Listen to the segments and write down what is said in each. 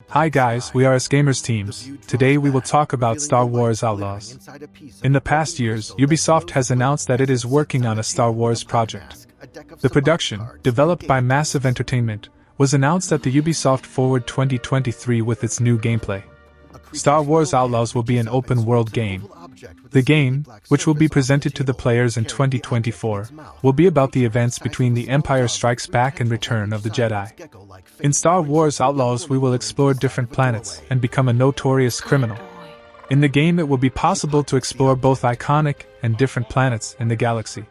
Hi guys, we are AsGamers teams. Today we will talk about Star Wars Outlaws. In the past years, Ubisoft has announced that it is working on a Star Wars project. The production, developed by Massive Entertainment, was announced at the Ubisoft Forward 2023 with its new gameplay. Star Wars Outlaws will be an open-world game. The game, which will be presented to the players in 2024, will be about the events between The Empire Strikes Back and Return of the Jedi. In Star Wars Outlaws, we will explore different planets and become a notorious criminal. In the game, it will be possible to explore both iconic and different planets in the galaxy.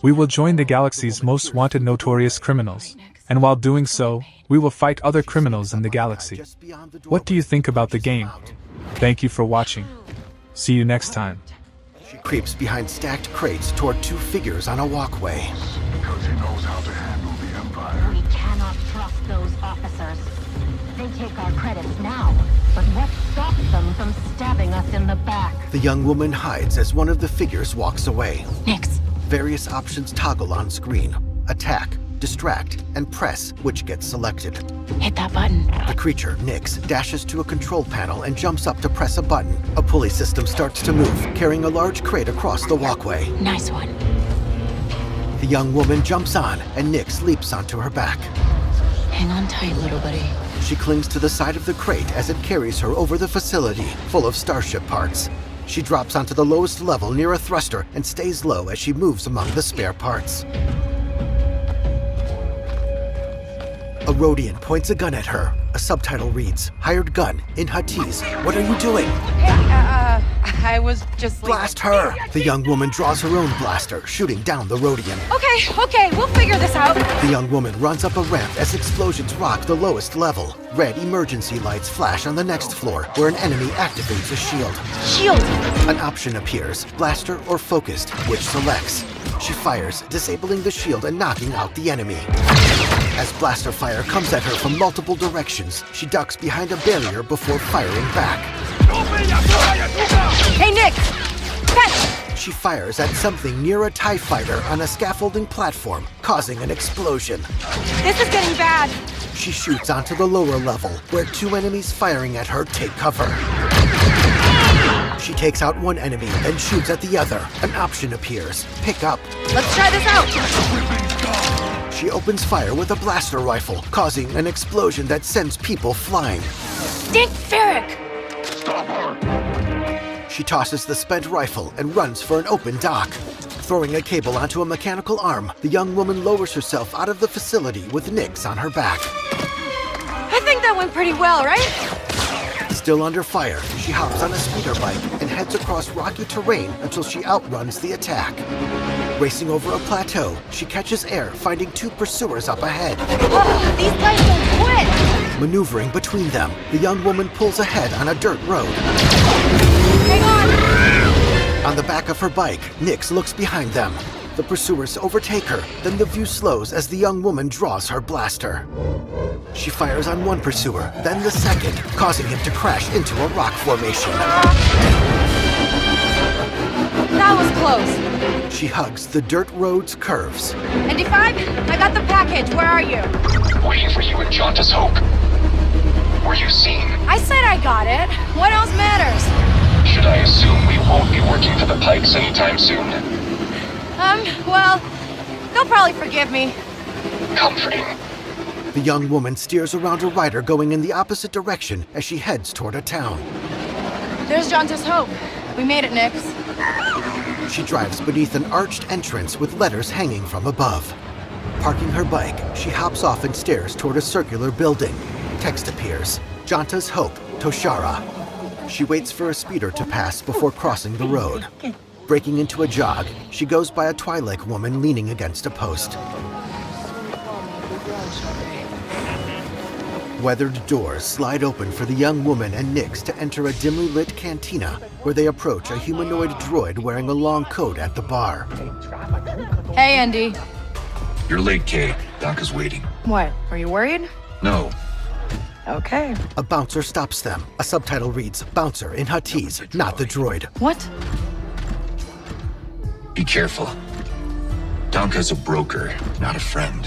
We will join the galaxy's most wanted notorious criminals, and while doing so, we will fight other criminals in the galaxy. What do you think about the game? Thank you for watching. See you next time. She creeps behind stacked crates toward two figures on a walkway. Because he knows how to handle the Empire. We cannot trust those officers. They take our credits now, but what stops them from stabbing us in the back? The young woman hides as one of the figures walks away. Nix. Various options toggle on screen. Attack, distract, and press, which gets selected. Hit that button. The creature, Nix, dashes to a control panel and jumps up to press a button. A pulley system starts to move, carrying a large crate across the walkway. Nice one. The young woman jumps on, and Nix leaps onto her back. Hang on tight, little buddy. She clings to the side of the crate as it carries her over the facility, full of starship parts. She drops onto the lowest level near a thruster and stays low as she moves among the spare parts. A Rhodian points a gun at her. A subtitle reads, "Hired gun, in Huttese. What are you doing?" Hey, I was just leaving. Blast her! The young woman draws her own blaster, shooting down the Rhodian. Okay, we'll figure this out. The young woman runs up a ramp as explosions rock the lowest level. Red emergency lights flash on the next floor, where an enemy activates a shield. Shield! An option appears, blaster or focused, which selects. She fires, disabling the shield and knocking out the enemy. As blaster fire comes at her from multiple directions, she ducks behind a barrier before firing back. Hey, Nick! Catch! She fires at something near a TIE fighter on a scaffolding platform, causing an explosion. This is getting bad. She shoots onto the lower level, where two enemies firing at her take cover. She takes out one enemy, then shoots at the other. An option appears. Pick up. Let's try this out. She opens fire with a blaster rifle, causing an explosion that sends people flying. Dick Ferrick! Stop her! She tosses the spent rifle and runs for an open dock. Throwing a cable onto a mechanical arm, the young woman lowers herself out of the facility with Nix on her back. I think that went pretty well, right? Still under fire, she hops on a speeder bike and heads across rocky terrain until she outruns the attack. Racing over a plateau, she catches air, finding two pursuers up ahead. These guys don't quit! Maneuvering between them, the young woman pulls ahead on a dirt road. Hang on! On the back of her bike, Nix looks behind them. The pursuers overtake her, then the view slows as the young woman draws her blaster. She fires on one pursuer, then the second, causing him to crash into a rock formation. That was close. She hugs the dirt road's curves. ND5, I got the package. Where are you? Waiting for you at Jaunta's Hope. Were you seen? I said I got it. What else matters? Should I assume we won't be working for the Pikes anytime soon? Well, they'll probably forgive me. Comforting. The young woman steers around a rider going in the opposite direction as she heads toward a town. There's Jaunta's Hope. We made it, Nix. She drives beneath an arched entrance with letters hanging from above. Parking her bike, she hops off and stares toward a circular building. Text appears, Jaunta's Hope, Toshara. She waits for a speeder to pass before crossing the road. Breaking into a jog, she goes by a Twi'lek woman leaning against a post. Weathered doors slide open for the young woman and Nix to enter a dimly lit cantina, where they approach a humanoid droid wearing a long coat at the bar. Hey, Andy. You're late, Kay. Doc is waiting. What? Are you worried? No. Okay. A bouncer stops them. A subtitle reads, "Bouncer" in Huttese, not the droid. What? Be careful. Donka's a broker, not a friend.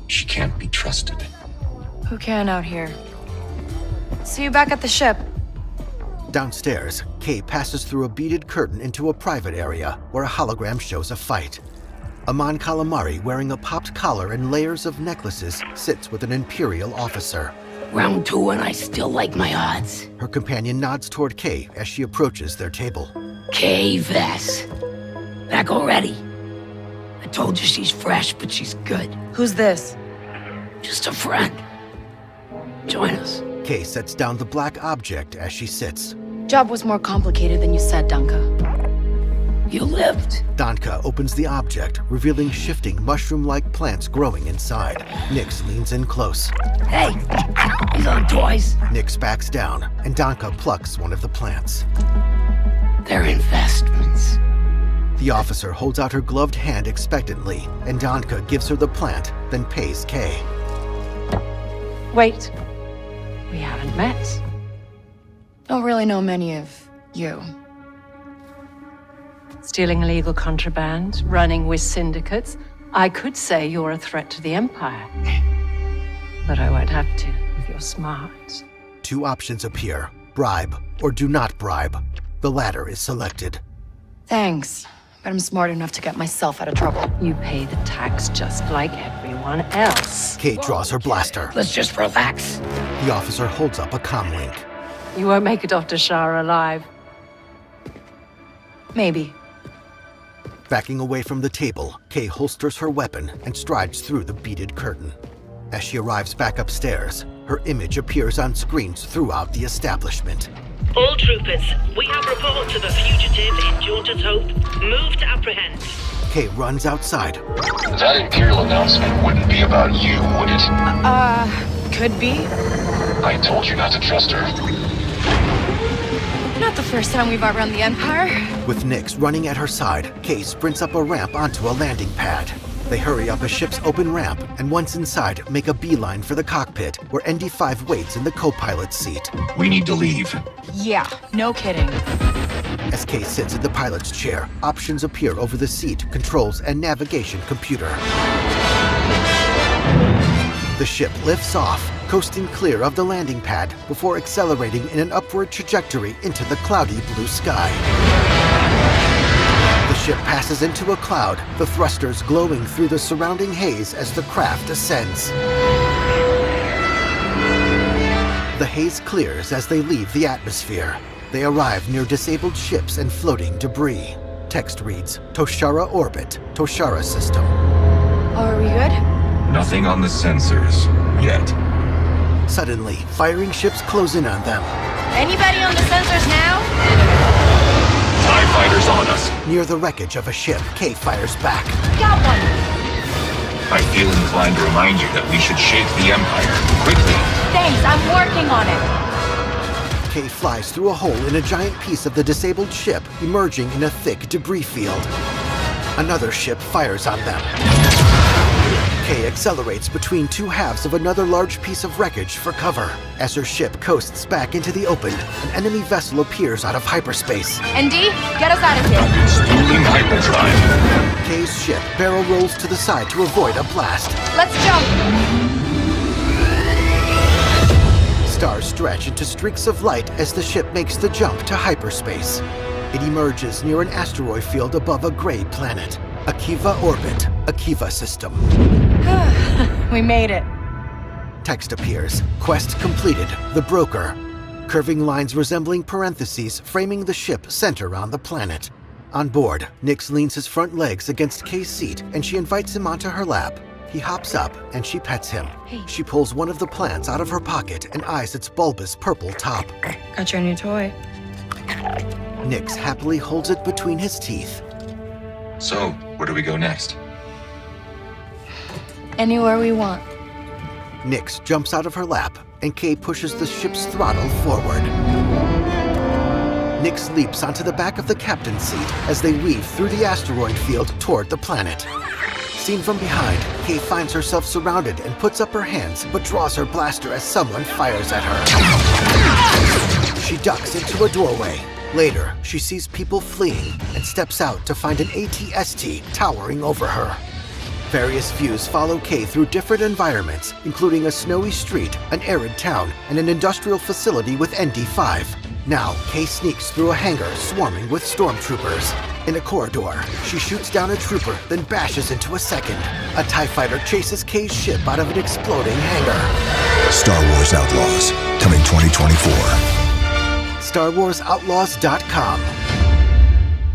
She can't be trusted. Who can out here? See you back at the ship. Downstairs, Kay passes through a beaded curtain into a private area where a hologram shows a fight. Amon Calamari, wearing a popped collar and layers of necklaces, sits with an Imperial officer. Round 2 and I still like my odds. Her companion nods toward Kay as she approaches their table. Kay Vess. Back already? I told you she's fresh, but she's good. Who's this? Just a friend. Join us. Kay sets down the black object as she sits. Job was more complicated than you said, Danka. You lived. Danka opens the object, revealing shifting mushroom-like plants growing inside. Nyx leans in close. Hey, these aren't toys. Nyx backs down, and Danka plucks one of the plants. They're investments. The officer holds out her gloved hand expectantly, and Danka gives her the plant, then pays Kay. Wait. We haven't met. Don't really know many of you. Stealing illegal contraband, running with syndicates. I could say you're a threat to the Empire. But I won't have to, if you're smart. 2 options appear: bribe or do not bribe. The latter is selected. Thanks, but I'm smart enough to get myself out of trouble. You pay the tax just like everyone else. Kay draws her blaster. Let's just relax. The officer holds up a comlink. You won't make it off to Shara alive. Maybe. Backing away from the table, Kay holsters her weapon and strides through the beaded curtain. As she arrives back upstairs, her image appears on screens throughout the establishment. All troopers, we have reports of a fugitive in Jaunter's Hope. Move to apprehend. Kay runs outside. That Imperial announcement wouldn't be about you, would it? Could be. I told you not to trust her. Not the first time we've outrun the Empire. With Nyx running at her side, Kay sprints up a ramp onto a landing pad. They hurry up a ship's open ramp, and once inside, make a beeline for the cockpit, where ND5 waits in the co-pilot's seat. We need to leave. Yeah, no kidding. As Kay sits in the pilot's chair, options appear over the seat, controls, and navigation computer. The ship lifts off, coasting clear of the landing pad before accelerating in an upward trajectory into the cloudy blue sky. The ship passes into a cloud, the thrusters glowing through the surrounding haze as the craft ascends. The haze clears as they leave the atmosphere. They arrive near disabled ships and floating debris. Text reads, Toshara Orbit, Toshara System. Are we good? Nothing on the sensors, yet. Suddenly, firing ships close in on them. Anybody on the sensors now? TIE fighters on us. Near the wreckage of a ship, Kay fires back. Got one. I feel inclined to remind you that we should shake the Empire, quickly. Thanks, I'm working on it. Kay flies through a hole in a giant piece of the disabled ship, emerging in a thick debris field. Another ship fires on them. Kay accelerates between 2 halves of another large piece of wreckage for cover. As her ship coasts back into the open, an enemy vessel appears out of hyperspace. ND, get us out of here. Dueling hyperdrive. Kay's ship barrel rolls to the side to avoid a blast. Let's jump. Stars stretch into streaks of light as the ship makes the jump to hyperspace. It emerges near an asteroid field above a gray planet. Akiva Orbit, Akiva System. We made it. Text appears. Quest completed. The Broker. Curving lines resembling parentheses framing the ship center on the planet. On board, Nyx leans his front legs against Kay's seat and she invites him onto her lap. He hops up and she pets him. Hey. She pulls one of the plants out of her pocket and eyes its bulbous purple top. Got your new toy. Nyx happily holds it between his teeth. So, where do we go next? Anywhere we want. Nyx jumps out of her lap, and Kay pushes the ship's throttle forward. Nyx leaps onto the back of the captain's seat as they weave through the asteroid field toward the planet. Seen from behind, Kay finds herself surrounded and puts up her hands, but draws her blaster as someone fires at her. She ducks into a doorway. Later, she sees people fleeing and steps out to find an AT-ST towering over her. Various views follow Kay through different environments, including a snowy street, an arid town, and an industrial facility with ND5. Now, Kay sneaks through a hangar swarming with stormtroopers. In a corridor, she shoots down a trooper, then bashes into a second. A TIE fighter chases Kay's ship out of an exploding hangar. Star Wars Outlaws, coming 2024. StarWarsOutlaws.com.